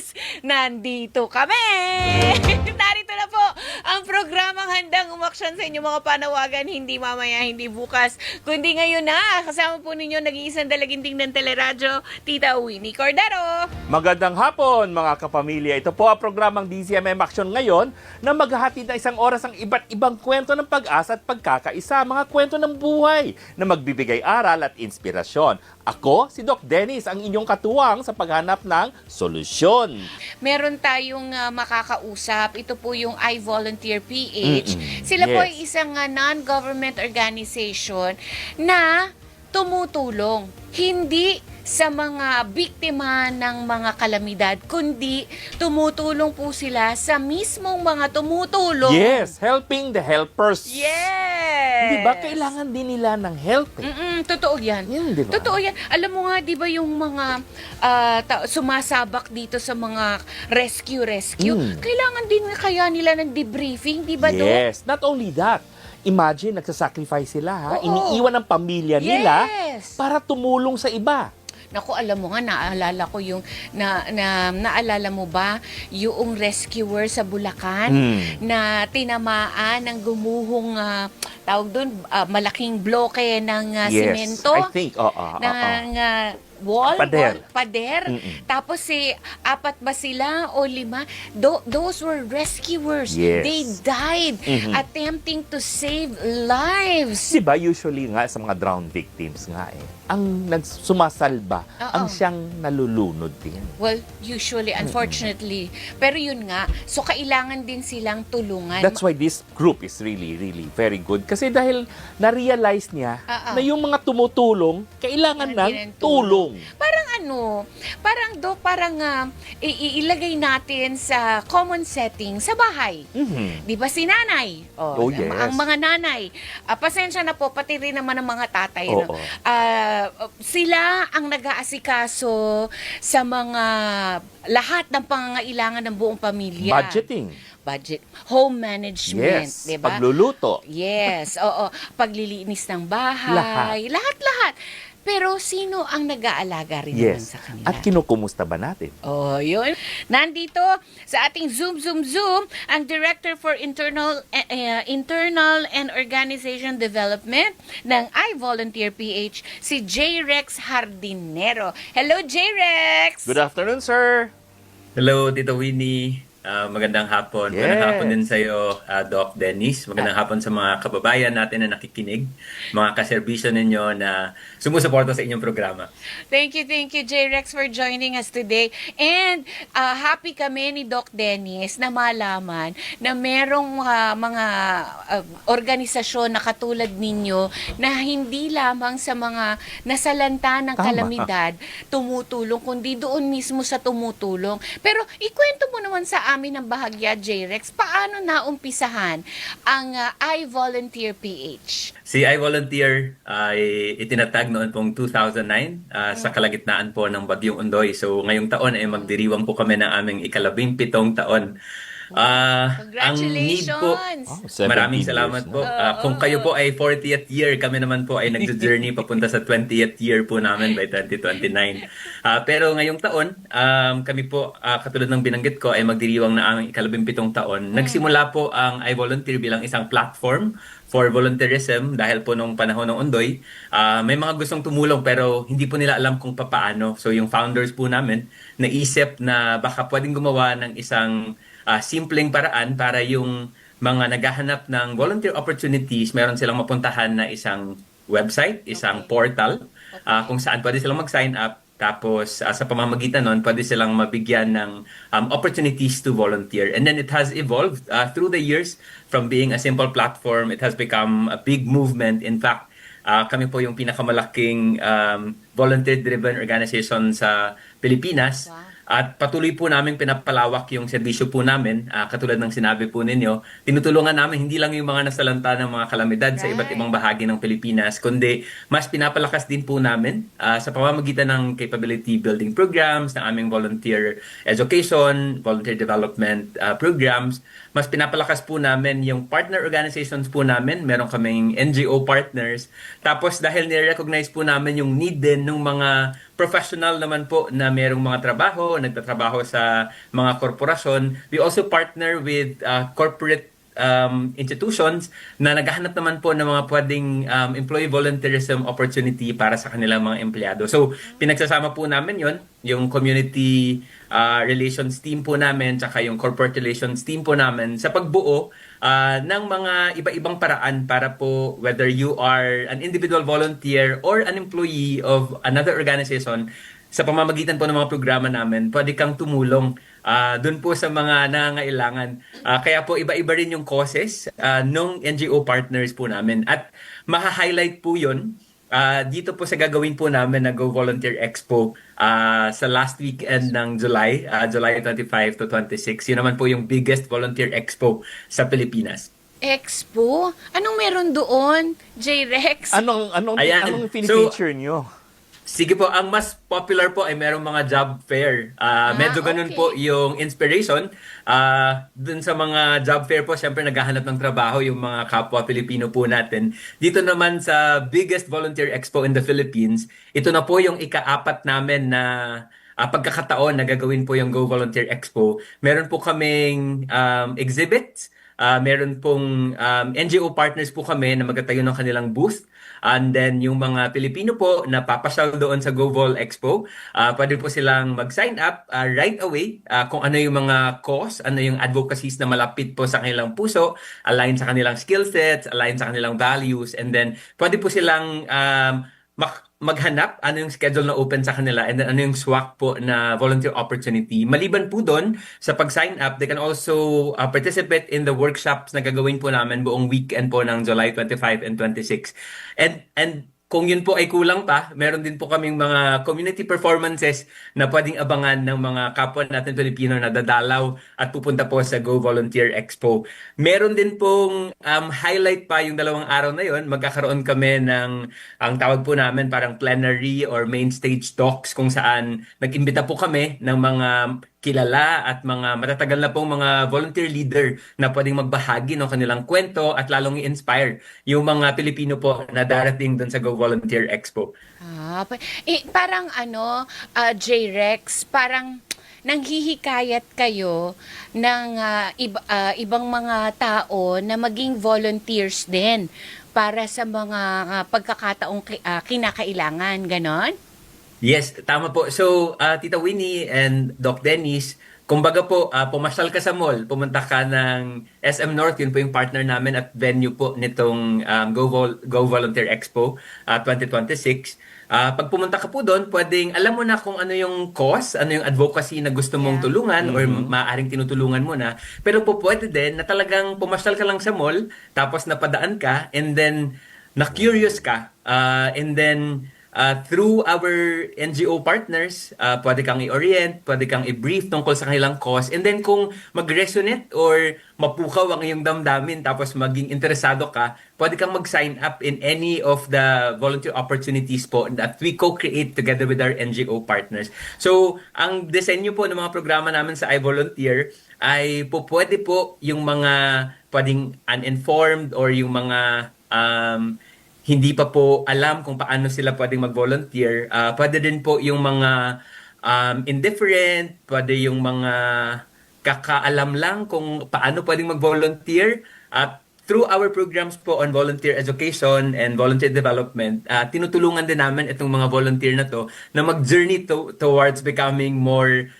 Dennis, nandito kami! Narito na po ang programang handang umaksyon sa inyong mga panawagan, hindi mamaya, hindi bukas, kundi ngayon na. Kasama po ninyo nag-iisang dalaginting ng teleradyo, Tita Winnie Cordero. Magandang hapon mga kapamilya. Ito po ang programang DZMM Action ngayon na maghahatid na isang oras ang iba't ibang kwento ng pag-asa at pagkakaisa. Mga kwento ng buhay na magbibigay aral at inspirasyon. Ako, si Doc Dennis, ang inyong katuwang sa paghanap ng solusyon. Meron tayong makakausap. Ito po yung I Volunteer PH. Sila po Yes. ay isang non-government organization na tumutulong. Hindi sa mga biktima ng mga kalamidad, kundi tumutulong po sila sa mismong mga tumutulong. Yes, helping the helpers. Yes! Di ba? Kailangan din nila ng help. Totoo yan. Yun, di ba? Totoo yan. Alam mo nga, di ba yung mga sumasabak dito sa mga rescue, kailangan din kaya nila ng debriefing, di ba, Dok? Yes, not only that. Imagine, nagsasacrifice sila, ha? Oo. Iniiwan ng pamilya nila Yes. para tumulong sa iba. Naku, alam mo nga, naalala ko yung, naalala mo ba yung rescuer sa Bulacan na tinamaan ng gumuhong, tawag doon, malaking bloke ng semento? I think, ng wall, Pader. pader. Tapos apat ba sila o lima? Those were rescuers. Yes. They died attempting to save lives. Di ba, usually nga sa mga drowned victims nga ang sumasalba, ang siyang nalulunod din. Well, usually, unfortunately. Pero yun nga, so kailangan din silang tulungan. That's why this group is really, really very good. Kasi dahil na-realize niya na yung mga tumutulong, kailangan Kailangan din ng ng tulong. Parang ilagay natin sa common setting sa bahay. Di ba si nanay? Oh, yes. Ang mga nanay. Pasensya na po, pati rin naman ang mga tatay. No? Oo. Sila ang nag-aasikaso sa mga lahat ng pangangailangan ng buong pamilya. Budget, home management, Yes, 'di ba? pagluluto. Yes, oo, paglilinis ng bahay, lahat. Pero sino ang nag-aalaga rin naman Yes. sa kanila? At kinukumusta ba natin? Oh, yun. Nandito sa ating Zoom ang Director for Internal and Organization Development ng I Volunteer PH, si J. Rex Hardinero. Hello, J. Rex! Good afternoon, sir. Hello, Tito Winnie. Magandang hapon. Yes. Magandang hapon din sa iyo, Doc Dennis. Magandang hapon sa mga kababayan natin na nakikinig, mga kaserbisyo ninyo na sumusuporta sa inyong programa. Thank you, J. Rex, for joining us today. And happy kami ni Doc Dennis na malaman na merong mga organisasyon na katulad ninyo na hindi lamang sa mga nasalanta ng Tama. kalamidad tumutulong, kundi doon mismo sa tumutulong. Pero ikwento mo naman sa amin ng bahagya, J. Rex, paano naumpisahan ang I Volunteer PH? Si I Volunteer ay itinatag noon pong 2009 sa kalagitnaan po ng Bagyong Ondoy. So ngayong taon ay magdiriwang po kami ng aming ika-17 taon. Ang need po, Congratulations! maraming 17 salamat years po. na. Kung kayo po ay 40th year, kami naman po ay nagjo-journey papunta sa 20th year po namin by 2029. Pero ngayong taon, kami po, katulad ng binanggit ko, ay magdiriwang na aming ika-17 taon. Nagsimula po ang I Volunteer bilang isang platform for volunteerism dahil po nung panahon ng Ondoy, may mga gustong tumulong pero hindi po nila alam kung papaano. So yung founders po namin, naisip na baka pwedeng gumawa ng isang simpleng paraan para yung mga naghahanap ng volunteer opportunities, meron silang mapuntahan na isang website, isang portal, kung saan pwede silang mag-sign up. Tapos sa pamamagitan nun, pwede silang mabigyan ng opportunities to volunteer. And then it has evolved through the years from being a simple platform. It has become a big movement. In fact, kami po yung pinakamalaking volunteer-driven organization sa Pilipinas. Wow. At patuloy po namin pinapalawak yung serbisyo po namin. Katulad ng sinabi po ninyo, tinutulungan namin hindi lang yung mga nasalanta ng mga kalamidad sa iba't ibang bahagi ng Pilipinas, kundi mas pinapalakas din po namin sa pamamagitan ng capability building programs, ng aming volunteer education, volunteer development programs. Mas pinapalakas po namin yung partner organizations po namin. Meron kaming NGO partners. Tapos dahil nire-recognize po namin yung need din ng mga professional naman po na merong mga trabaho, nagtatrabaho sa mga korporasyon, we also partner with corporate institutions na naghahanap naman po ng mga pwedeng employee volunteerism opportunity para sa kanilang mga empleyado. So, pinagsasama po namin yon, yung community relations team po namin, tsaka yung corporate relations team po namin sa pagbuo ng mga iba-ibang paraan para po whether you are an individual volunteer or an employee of another organization, sa pamamagitan po ng mga programa namin, pwede kang tumulong doon po sa mga nangangailangan. Kaya po iba-iba rin yung causes ng NGO partners po namin. At maha-highlight po yun dito po sa gagawin po namin na Go Volunteer Expo sa last weekend ng July, July 25 to 26. Yun naman po yung biggest volunteer expo sa Pilipinas. Expo? Anong meron doon, J-Rex? Anong Ayan. feature nyo? Sige po, ang mas popular po ay merong mga job fair. Medyo ganun okay. po yung inspiration. Dun sa mga job fair po, syempre naghahanap ng trabaho yung mga kapwa Pilipino po natin. Dito naman sa biggest volunteer expo in the Philippines, ito na po yung ika-4 namin na pagkakataon na gagawin po yung Go Volunteer Expo. Meron po kaming exhibits. Meron pong NGO partners po kami na magtatayo ng kanilang booth. And then yung mga Pilipino po na papasyal doon sa GoVol Expo, pwede po silang mag-sign up right away kung ano yung mga cause, ano yung advocacies na malapit po sa kanilang puso, align sa kanilang skill sets, align sa kanilang values, and then pwede po silang maghanap ano yung schedule na open sa kanila and then ano yung swak po na volunteer opportunity. Maliban po doon sa pag-sign up, they can also participate in the workshops na gagawin po namin buong weekend po ng July 25 and 26. And kung yun po ay kulang pa, meron din po kaming mga community performances na pwedeng abangan ng mga kapwa natin Pilipino na dadalaw at pupunta po sa Go Volunteer Expo. Meron din pong highlight pa yung 2 araw na yon. Magkakaroon kami ng, ang tawag po namin parang plenary or main stage talks kung saan nag-imbita po kami ng mga kilala at mga matatagal na pong mga volunteer leader na pwedeng magbahagi ng kanilang kwento at lalong i-inspire yung mga Pilipino po na darating doon sa Go Volunteer Expo. Parang J-Rex, parang nanghihikayat kayo ng ibang mga tao na maging volunteers din para sa mga pagkakataong kinakailangan, ganon? Yes, tama po. So, Tita Winnie and Doc Dennis, kumbaga po, pumasyal ka sa mall, pumunta ka ng SM North, yun po yung partner namin at venue po nitong Go Volunteer Expo 2026. Pag pumunta ka po doon, pwedeng alam mo na kung ano yung cause, ano yung advocacy na gusto mong tulungan or maaaring tinutulungan mo na. Pero po pwede din na talagang pumasyal ka lang sa mall, tapos napadaan ka, and then na-curious ka, and then through our NGO partners, pwede kang i-orient, pwede kang i-brief tungkol sa kanilang cause. And then kung mag-resonate or mapukaw ang iyong damdamin tapos maging interesado ka, pwede kang mag-sign up in any of the volunteer opportunities po that we co-create together with our NGO partners. So, ang disenyo po ng mga programa namin sa iVolunteer ay po pwede po yung mga pwedeng uninformed or yung mga hindi pa po alam kung paano sila pwedeng mag-volunteer. Pwede din po yung mga indifferent, pwede yung mga kakaalam lang kung paano pwedeng mag-volunteer. At through our programs po on volunteer education and volunteer development, tinutulungan din namin itong mga volunteer na to na mag-journey towards becoming more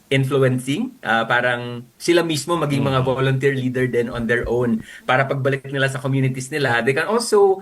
influencing, parang sila mismo maging mga volunteer leader din on their own para pagbalik nila sa communities nila, they can also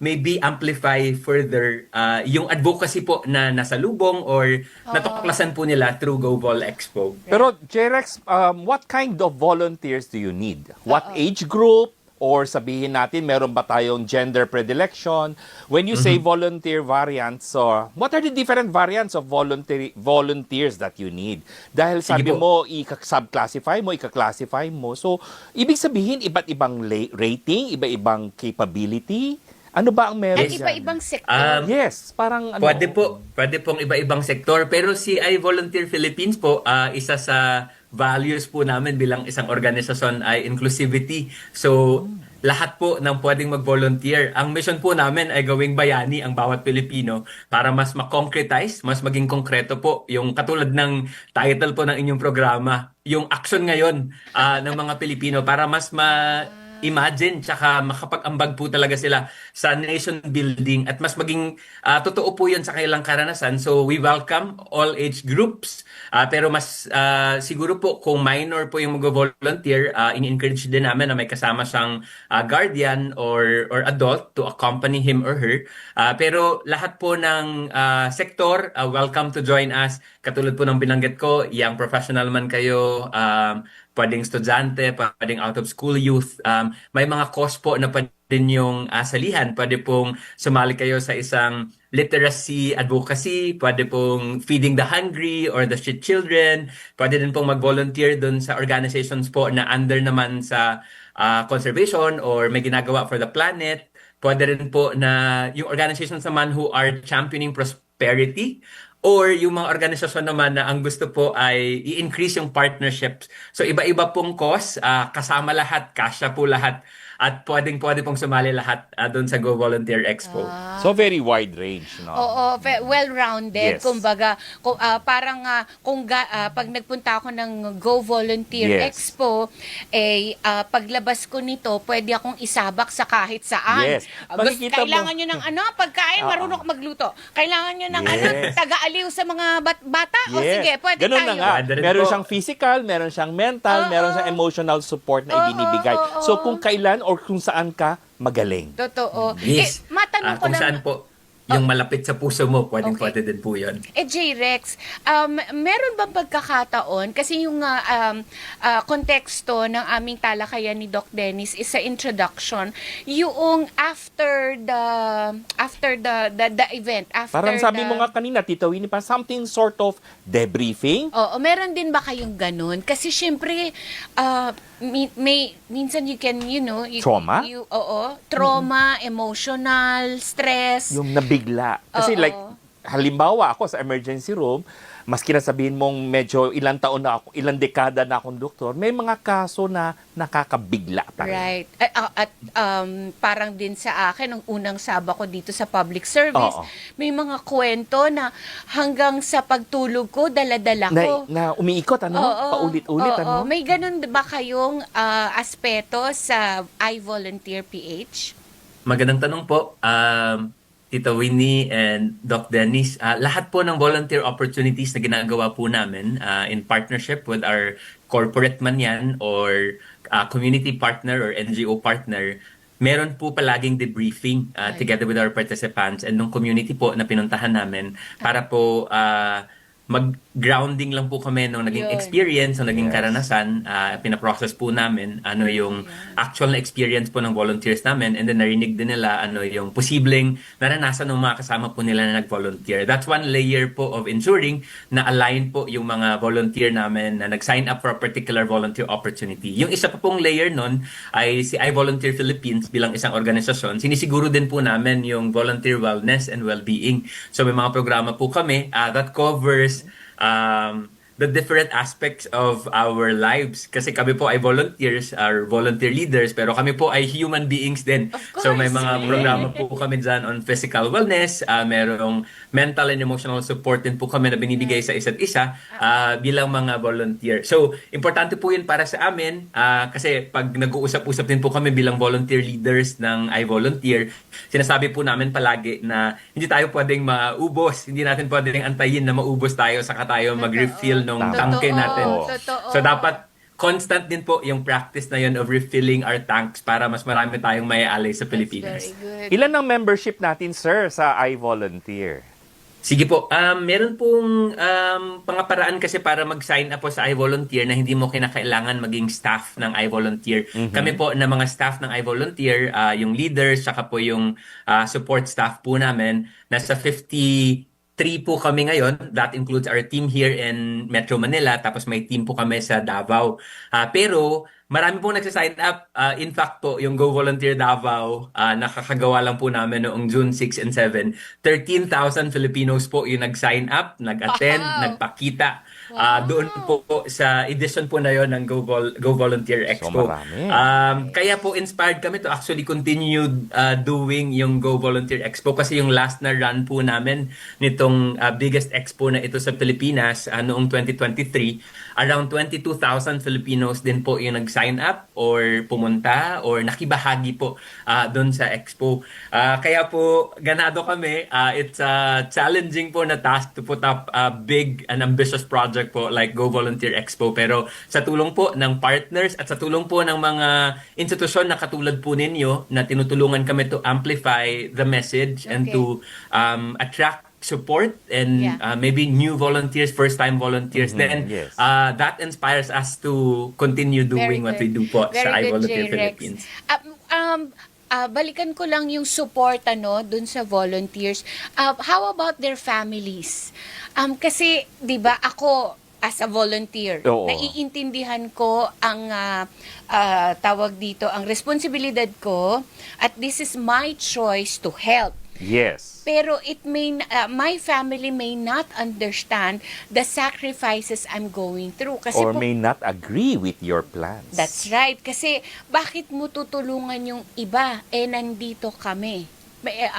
maybe amplify further yung advocacy po na nasa lubong or natuklasan po nila through GoVol Expo. Pero J-Rex, what kind of volunteers do you need? What age group? Or sabihin natin, meron ba tayong gender predilection? When you say volunteer variants, what are the different variants of volunteers that you need? Dahil sabi mo, i-subclassify mo, i-classify mo. So, ibig sabihin, iba't ibang rating, iba-ibang capability. Ano ba ang meron At dyan? iba-ibang sektor. Yes, parang Pwede pong iba-ibang sektor. Pero si iVolunteer Philippines po, isa sa values po namin bilang isang organisasyon ay inclusivity. So, lahat po ng pwedeng mag-volunteer. Ang mission po namin ay gawing bayani ang bawat Pilipino para mas ma-concretize, mas maging konkreto po yung katulad ng title po ng inyong programa, yung action ngayon ng mga Pilipino para mas imagine tsaka makapag-ambag po talaga sila sa nation building at mas maging totoo po yun sa kanilang karanasan. So we welcome all age groups pero mas siguro po kung minor po yung mag-volunteer, in-encourage din namin na may kasama siyang guardian or adult to accompany him or her. Pero lahat po ng sektor, welcome to join us. Katulad po ng binanggit ko, young professional man kayo, pwedeng estudyante, pwedeng out-of-school youth. May mga cause po na pwede yung salihan. Pwede pong sumali kayo sa isang literacy advocacy, pwede pong feeding the hungry or the street children. Pwede din pong mag-volunteer dun sa organizations po na under naman sa conservation or may ginagawa for the planet. Pwede rin po na yung organizations naman who are championing prosperity. Or yung mga organisasyon naman na ang gusto po ay i-increase yung partnerships. So iba-iba pong cause, kasama lahat, kasya po lahat. At pwede pong sumali lahat doon sa Go Volunteer Expo. So very wide range, no? Oo, well-rounded. Yes. Kumbaga, parang pag nagpunta ako ng Go Volunteer Yes. Expo, paglabas ko nito, pwede akong isabak sa kahit saan. Yes. Makikita mo- Kailangan nyo ng pagkain, marunong magluto. Kailangan nyo ng Yes. taga-aliw sa mga bata. O Yes. sige, pwede Ganun tayo. na nga. Pwede rin Meron po. siyang physical, meron siyang mental, Oo. meron siyang emotional support na Oo, ibinibigay. oo. So kung kailan or kung saan ka, magaling. Totoo. Yes. Matanong ko Kung lang, saan po yung malapit sa puso mo, pwede din po yun. J-Rex, meron bang pagkakataon, kasi yung konteksto ng aming talakayan ni Doc Dennis is sa introduction, yung after the event, after Parang sabi the- mo nga kanina, Tito Winnie, pa something sort of debriefing. Oo, meron din ba kayong ganun? Kasi syempre, minsan you can, Trauma? trauma, emotional, stress. Yung nabigla. Kasi Oo. like, halimbawa ako sa emergency room, maski na sabihin mong medyo ilang taon na ako, ilang dekada na akong doktor, may mga kaso na nakakabigla pa rin. Right. At parang din sa akin, nung unang saba ko dito sa public service, Oo. may mga kwento na hanggang sa pagtulog ko, dala-dala ko. Na umiikot, ano? Oo, Paulit-ulit, oo. ano? May ganun ba kayong aspeto sa I Volunteer PH? Magandang tanong po. Tita Winnie and Doc Dennis, lahat po ng volunteer opportunities na ginagawa po namin in partnership with our corporate man yan or community partner or NGO partner, meron po palaging debriefing together with our participants and nung community po na pinuntahan namin para po mag-grounding lang po kami nung naging Yun. experience, nung naging Yes. karanasan, pinaprocess po namin ano yung actual na experience po ng volunteers namin and then narinig din nila ano yung posibleng naranasan ng mga kasama po nila na nag-volunteer. That's one layer po of ensuring na align po yung mga volunteer namin na nag-sign up for a particular volunteer opportunity. Yung isa pa pong layer nun ay si I Volunteer Philippines bilang isang organisasyon. Sinisiguro din po namin yung volunteer wellness and well-being. So may mga programa po kami that covers the different aspects of our lives. Kasi kami po ay volunteers, are volunteer leaders, pero kami po ay human beings din. Of So may course. mga programa po kami dyan on physical wellness, merong mental and emotional support din po kami na binibigay sa isa't isa bilang mga volunteer. So importante po yun para sa amin kasi pag nag-uusap-usap din po kami bilang volunteer leaders ng I Volunteer, sinasabi po namin palagi na hindi tayo pwedeng maubos, hindi natin pwedeng antayin na maubos tayo saka tayo mag-refill ng Tama. tangke natin. Totoo. So dapat constant din po yung practice na yun of refilling our tanks para mas marami tayong may alay sa Pilipinas. Very good. Ilan ang membership natin, sir, sa I Volunteer? Sige po, meron pong pangaparaan kasi para mag-sign up po sa iVolunteer na hindi mo kinakailangan maging staff ng iVolunteer. Kami po na mga staff ng iVolunteer, yung leaders, saka po yung support staff po namin, nasa 53 po kami ngayon. That includes our team here in Metro Manila, tapos may team po kami sa Davao. Pero marami pong nagsasign up. In fact po, yung Go Volunteer Davao, nakakagawa lang po namin noong June 6 and 7. 13,000 Filipinos po yung nag-sign up, nag-attend, Wow! nagpakita. Doon po sa edition po na yon ng Go Volunteer Expo. marami. Kaya po inspired kami to actually continue doing yung Go Volunteer Expo kasi yung last na run po namin nitong biggest expo na ito sa Pilipinas noong 2023, around 22,000 Filipinos din po yung nag-sign up or pumunta or nakibahagi po doon sa expo. Kaya po ganado kami. It's challenging po na task to put up a big and ambitious project po like Go Volunteer Expo. Pero sa tulong po ng partners at sa tulong po ng mga institusyon na katulad po ninyo na tinutulungan kami to amplify the message and Okay. to attract support and Yeah. maybe new volunteers, first-time volunteers, then yes. that inspires us to continue doing what we do po sa Very good, iVolunteer J-Rex. Philippines. Balikan ko lang yung support dun sa volunteers. How about their families? Kasi 'di ba ako as a volunteer, Oo. naiintindihan ko ang tawag dito, ang responsibilidad ko at this is my choice to help. Yes. Pero my family may not understand the sacrifices I'm going through. Kasi Or may not agree with your plans. That's right. Kasi bakit mo tutulungan yung iba? Nandito kami.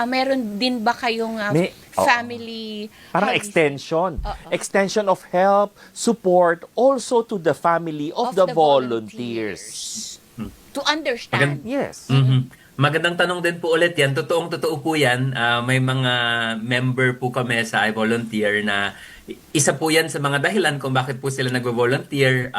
Meron din ba kayong Oo. family? Parang how do you- extension. Oo. Extension of help, support, also to the family of, the volunteers. To understand. Yes. Mhm. Magandang tanong din po ulit yan. Totoo po yan. May mga member po kami sa iVolunteer na isa po yan sa mga dahilan kung bakit po sila nagvo-volunteer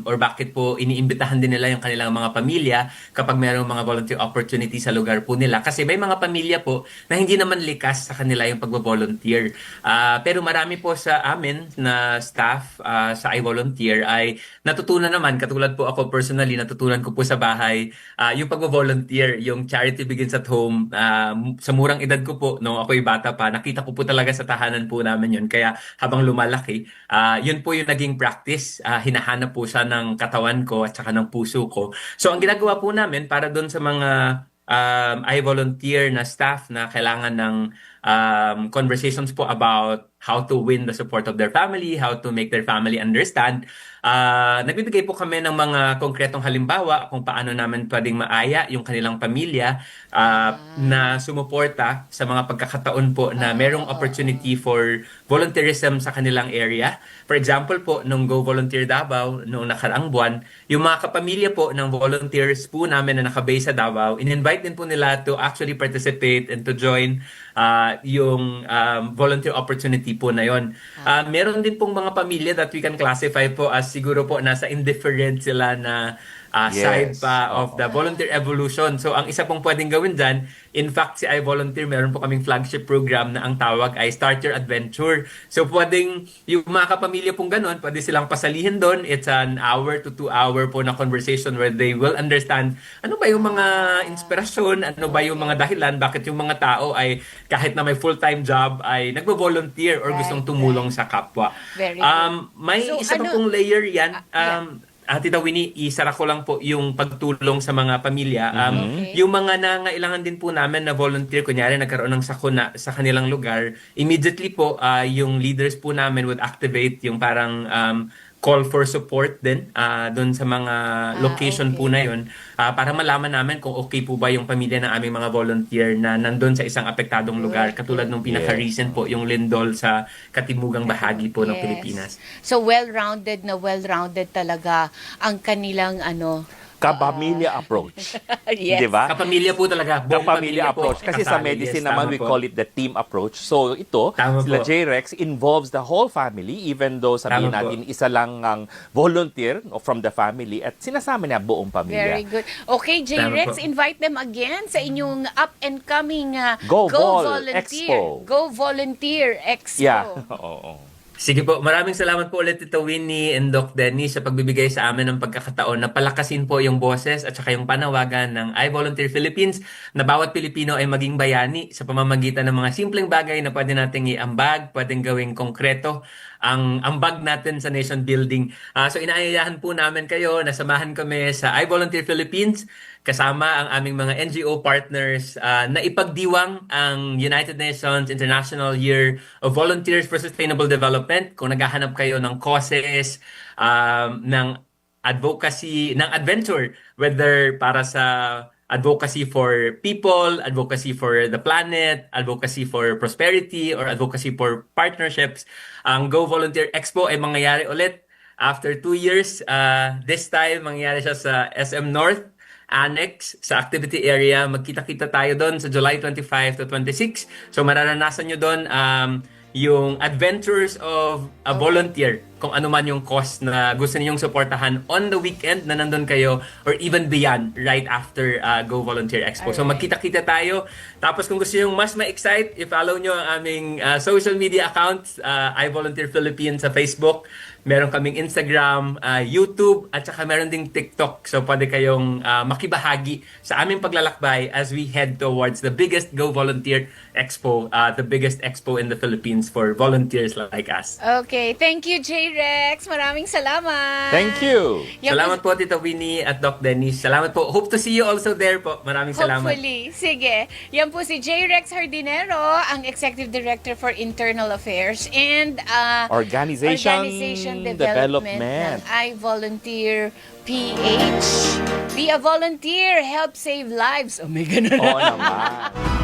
or bakit po iniimbitahan din nila yung kanilang mga pamilya kapag mayroong mga volunteer opportunity sa lugar po nila. Kasi may mga pamilya po na hindi naman likas sa kanila yung pagvo-volunteer. Pero marami po sa amin na staff sa iVolunteer ay natutunan naman, katulad po ako personally, natutunan ko po sa bahay yung pagvo-volunteer, yung charity begins at home. Sa murang edad ko po, nung ako'y bata pa, nakita ko po talaga sa tahanan po namin yun. Kaya habang lumalaki, yun po yung naging practice. Hinahanap po siya ng katawan ko at saka ng puso ko. So ang ginagawa po namin para doon sa mga iVolunteer na staff na kailangan ng conversations po about how to win the support of their family, how to make their family understand. Nagbibigay po kami ng mga konkretong halimbawa kung paano namin pwedeng maaya yung kanilang pamilya na sumuporta sa mga pagkakataon po na merong opportunity for volunteerism sa kanilang area. For example po, nung Go Volunteer Davao, noong nakaraang buwan, yung mga kapamilya po ng volunteers po namin na nakabase sa Davao, in-invite din po nila to actually participate and to join yung volunteer opportunity po na yon. Meron din pong mga pamilya that we can classify po as siguro po nasa indifferent sila na side Yes. pa of the volunteer evolution. So ang isa pong pwedeng gawin dyan, in fact si iVolunteer, meron po kaming flagship program na ang tawag ay Start Your Adventure. So pwedeng yung mga kapamilya pong ganun, pwede silang pasalihin doon. It's an hour to 2 hour po na conversation where they will understand ano ba yung mga inspirasyon, ano ba yung mga dahilan, bakit yung mga tao ay kahit na may full-time job ay nagbo-volunteer or gustong tumulong sa kapwa. Very good. May So, isa pa pong layer yan. Tita Winnie, isara ko lang po yung pagtulong sa mga pamilya. Okay. Yung mga nangailangan din po namin na volunteer, kunyari nagkaroon ng sakuna sa kanilang lugar, immediately po yung leaders po namin would activate yung parang call for support din doon sa mga location po na yun para malaman namin kung okay po ba yung pamilya ng aming mga volunteer na nandun sa isang apektadong lugar katulad nung pinaka-recent po yung lindol sa katimugang bahagi po ng Yes. Pilipinas. So well-rounded talaga ang kanilang Kapamilya approach. yes. Di ba? Kapamilya po talaga. Buong Kapamilya pamilya po approach. Kasi sa kasali. medicine Yes, naman, tama we po. call it the team approach. So ito, Tama sila po. J-Rex involves the whole family, even though sabihin Tama po. natin isa lang ang volunteer from the family at sinasama niya buong pamilya. Very good. Okay, J-Rex, Tama po. invite them again sa inyong up-and-coming Go Vol Volunteer. Expo. Go Volunteer Expo. Yeah. Oo. Sige po, maraming salamat po ulit Tita Winnie and Doc Denny sa pagbibigay sa amin ng pagkakataon na palakasin po yung boses at saka yung panawagan ng iVolunteer Philippines na bawat Pilipino ay maging bayani sa pamamagitan ng mga simpleng bagay na pwede nating iambag, pwedeng gawing konkreto ang ambag natin sa nation building. So inaanyayahan po namin kayo na samahan kami sa I Volunteer Philippines kasama ang aming mga NGO partners na ipagdiwang ang United Nations International Year of Volunteers for Sustainable Development. Kung naghahanap kayo ng causes, ng advocacy, ng adventure, whether para sa advocacy for people, advocacy for the planet, advocacy for prosperity, or advocacy for partnerships, ang Go Volunteer Expo ay mangyayari ulit after 2 years. This time, mangyayari siya sa SM North Annex sa activity area. Magkita-kita tayo doon sa July 25 to 26. So mararanasan nyo doon yung adventures of a volunteer, kung ano man yung cause na gusto ninyong suportahan on the weekend na nandun kayo or even beyond right after Go Volunteer Expo. So Alright. magkita-kita tayo. Tapos kung gusto niyo mas ma-excite, i-follow nyo ang aming social media accounts, I Volunteer Philippines sa Facebook. Meron kaming Instagram, YouTube, at saka meron ding TikTok. So pwede kayong makibahagi sa aming paglalakbay as we head towards the biggest Go Volunteer Expo, the biggest expo in the Philippines for volunteers like us. Okay, thank you, J-Rex. Maraming salamat. Thank you! Yan Salamat po, Tita Winnie at Doc Dennis. Salamat po. Hope to see you also there po. Maraming salamat. Hopefully. Sige. Yan po si J-Rex Hardinero, ang Executive Director for Internal Affairs and Organization Development ng I Volunteer PH. Be a volunteer, help save lives. Oh, may ganun. Oo naman.